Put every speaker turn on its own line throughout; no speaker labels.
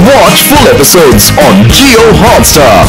Watch full episodes on Jio Hotstar.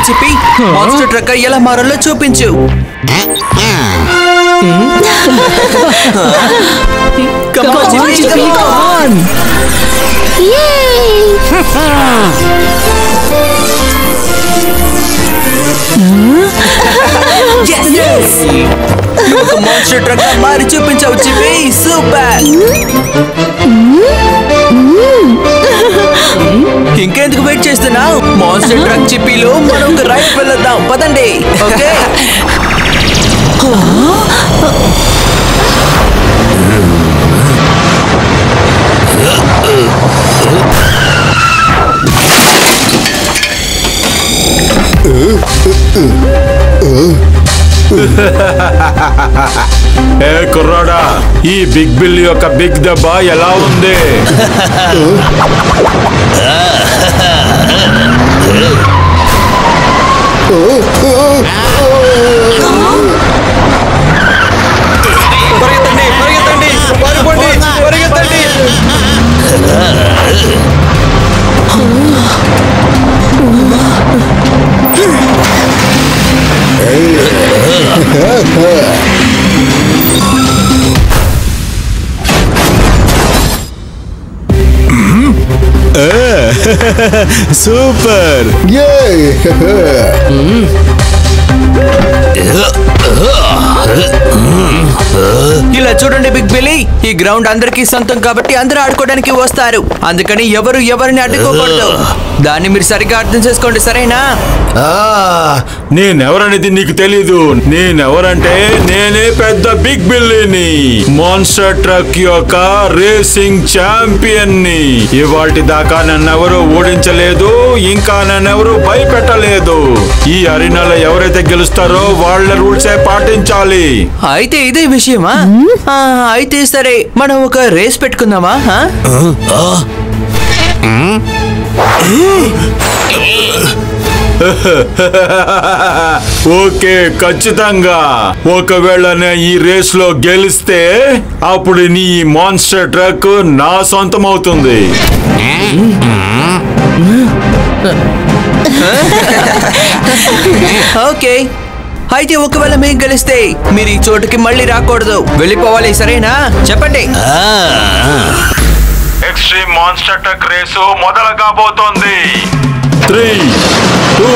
Chippi monster truck ఎలా మారాలో చూపించు. మాన్స్టర్ ట్రక్ మారి చూపించావు చిప్పి. సూపర్. ఇంకెందుకు వెయిట్ చేస్తున్నావు? మాన్స్టర్ ట్రక్ చిప్పీలో మనం ఒక రైడ్ వెళ్దాం పదండి. ఓకే
ఏ కుర్రాడా, ఈ బిగ్ బిల్ యొక్క బిగ్ దెబ్బ ఎలా ఉంది?
పరిగెత్తండి పరిగెత్తండి పరిగెత్తండి.
సూపర్.
ఇలా చూడండి బిగ్ బిల్లీ, ఈ గ్రౌండ్ అందరికీ సొంతం కాబట్టి అందరూ ఆడుకోవడానికి వస్తారు. అందుకని ఎవరు ఎవరిని అడ్డుకోకూడదు. దాన్ని మీరు సరిగ్గా అర్థం చేసుకోండి, సరేనా?
నేనెవరనేది నీకు తెలీదు. నేనెవరంటే నేనే పెద్ద బిగ్ బిల్లీని, మాన్స్టర్ ట్రక్ యొక్క రేసింగ్ ఛాంపియన్ ని. ఇవాటి దాకా నన్నెవరూ ఓడించలేదు, ఇంకా నన్నెవరూ భయపెట్టలేదు. ఈ అరీనాలో ఎవరైతే గెలుస్తారో వాళ్ళ రూల్సే పాటించాలి.
అయితే ఇదే విషయమా? అయితే సరే, మనం ఒక రేస్ పెట్టుకుందామా?
ఓకే, ఖచ్చితంగా. ఒకవేళ నేను ఈ రేస్ లో గెలిస్తే అప్పుడు నీ మాన్స్టర్ ట్రక్ నా సొంతం అవుతుంది.
ఓకే, అయితే ఒకవేళ మేము గెలిస్తే మీరు ఈ చోటుకి మళ్ళీ రాకూడదు, వెళ్ళిపోవాలి, సరేనా? చెప్పండి.
ఎక్స్ట్రీమ్ మాన్స్టర్ ట్రక్ రేసు మొదలు కాబోతోంది. 3, 2,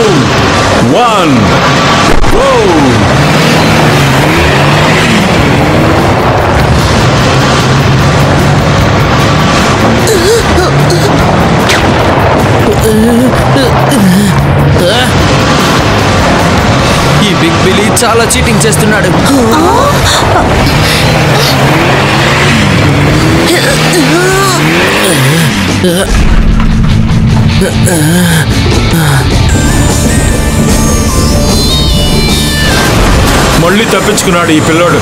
1 గో.
ఈ బిగ్ బిల్లీ చాలా చీటింగ్ చేస్తున్నాడు.
మళ్ళీ తప్పించుకున్నాడు ఈ పిల్లోడు.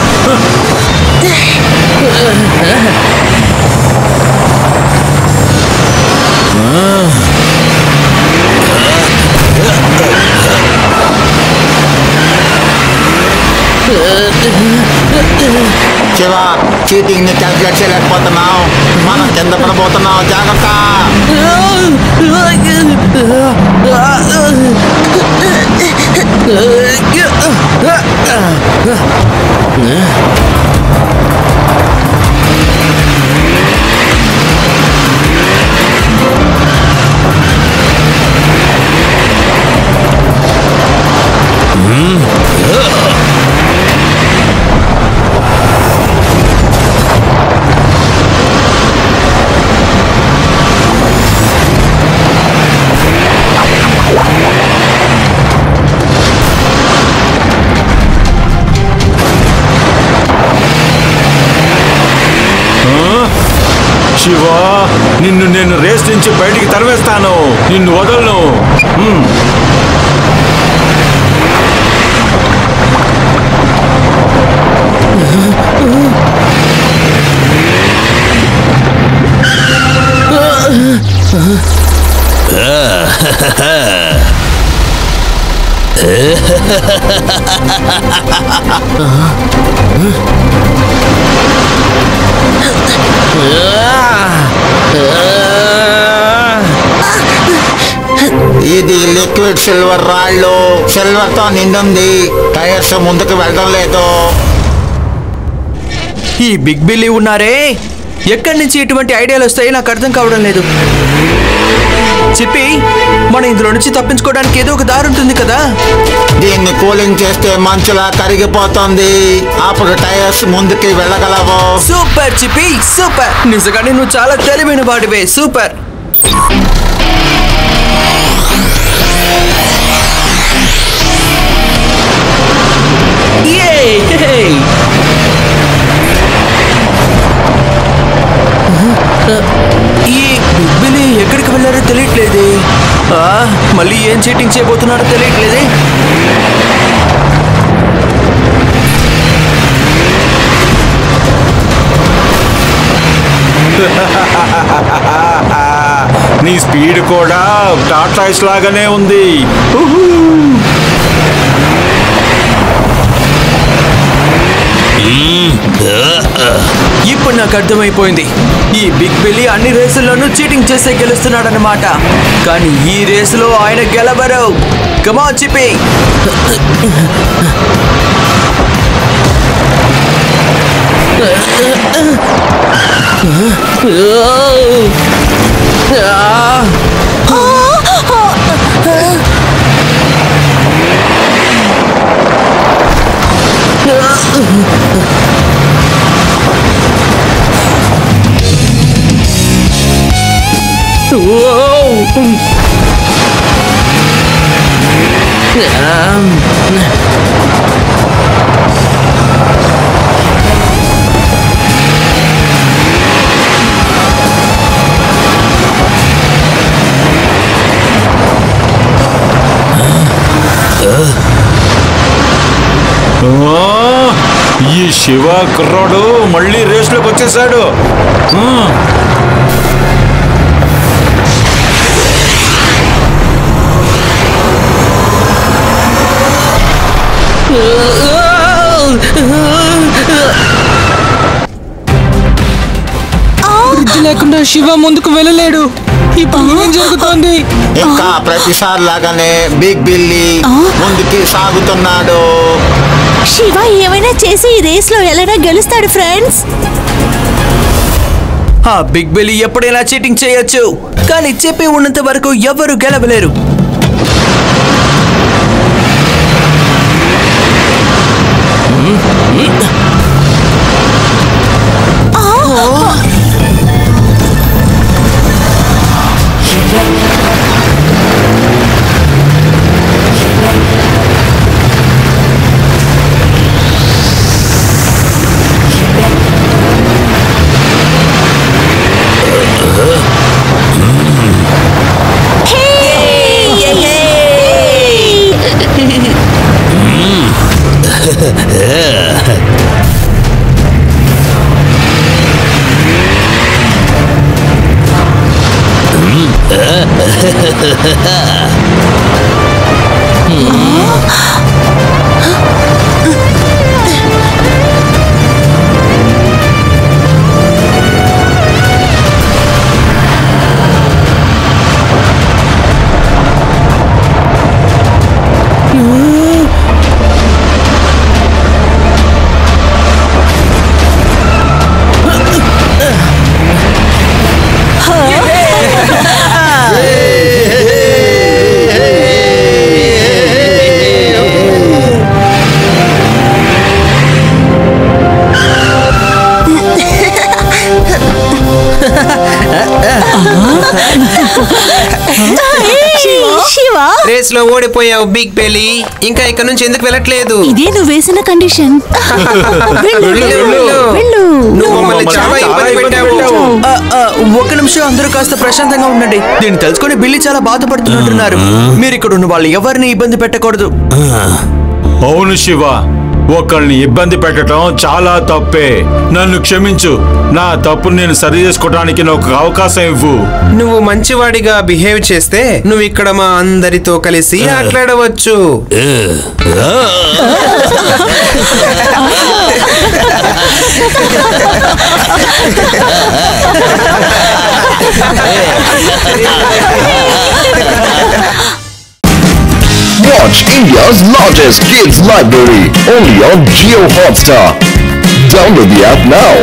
శివ, చీటింగ్ ని క్యాల్కులేట్ చేయలేకపోతున్నావు. మనం కింద పడబోతున్నావు, జాగ్రత్త.
శివ, నిన్ను నేను రేస్ నుంచి బయటికి తరివేస్తాను. నిన్ను వదలను.
ఇది లిక్విడ్ సిల్వర్ రాళ్ళు. సిల్వర్ తో నిండుంది. టైర్స్ ముందుకు వెళ్ళడం లేదు.
ఈ బిగ్ బిల్లీ ఉన్నారే, ఎక్కడి నుంచి ఇటువంటి ఐడియాలు వస్తాయి నాకు అర్థం కావడం లేదు. చెప్పి మనం ఇందులో నుంచి తప్పించుకోవడానికి ఏదో ఒక దారి ఉంటుంది కదా.
దీన్ని కూలింగ్ చేస్తే మంచులా కరిగిపోతుంది. అప్పుడు టైర్స్ ముందుకి వెళ్ళగలవు.
Super చిప్పి, super. నిజంగానే నువ్వు చాలా తెలివైన వాడివే. సూపర్. ఈ బిగ్ బిల్లీ ఎక్కడికి వెళ్ళారో తెలియట్లేదే. మళ్ళీ ఏం చీటింగ్ చేయబోతున్నారో తెలియట్లేదే.
నీ స్పీడ్ కూడా టాటాయిస్ లాగానే ఉంది.
ఇప్పుడు నాకు అర్థమైపోయింది. ఈ బిగ్ బిల్లీ అన్ని రేసుల్లోనూ చీటింగ్ చేసే గెలుస్తున్నాడన్నమాట. కానీ ఈ రేసులో ఆయన గెలవరు. Come on చిప్పి.
ఈ శివ కుర్రాడు మళ్ళీ రేస్లోకి వచ్చేసాడు.
బ్రిడ్జ్ లేకుండా శివ ముందుకు వెళ్ళలేడు. ఇప్పుడు ఏం జరుగుతోంది?
ఇంకా ప్రతిసారి లాగానే బిగ్ బిల్లీ ముందుకి సాగుతున్నాడు.
శివ ఏమైనా చేసి ఈ రేస్ లో ఎలా గెలుస్తాడు ఫ్రెండ్స్.
ఆ బిగ్ బిల్లీ ఎప్పుడైనా చీటింగ్ చేయొచ్చు, కానీ చెప్పి ఉన్నంత వరకు ఎవరు గెలవలేరు.
రేస్ లో ఓడిపోయావు బిగ్ బెలీ. ఇంకా ఇక్కడ నుంచి ఎందుకు వెళ్ళట్లేదు?
ఇదే నువ్వు వేసిన కండిషన్.
నువ్వు మమ్మల్ని చాలా ఇబ్బంది పెట్టావు.
ఒక్క నిమిషం అందరూ కాస్త ప్రశాంతంగా ఉండండి. దీన్ని తెలుసుకుని బిల్లి చాలా బాధపడుతున్నట్టున్నారు. మీరు ఇక్కడ ఉన్న వాళ్ళు ఎవరిని ఇబ్బంది పెట్టకూడదు.
అవును శివ, ఒకళ్ళని ఇబ్బంది పెట్టడం చాలా తప్పే. నన్ను క్షమించు. నా తప్పును నేను సరి చేసుకోవడానికి నాకు అవకాశం ఇవ్వు.
నువ్వు మంచివాడిగా బిహేవ్ చేస్తే నువ్వు ఇక్కడ మా అందరితో కలిసి ఆటలాడవచ్చు.
Watch India's largest kids library only on Jio Hotstar. Download the app now.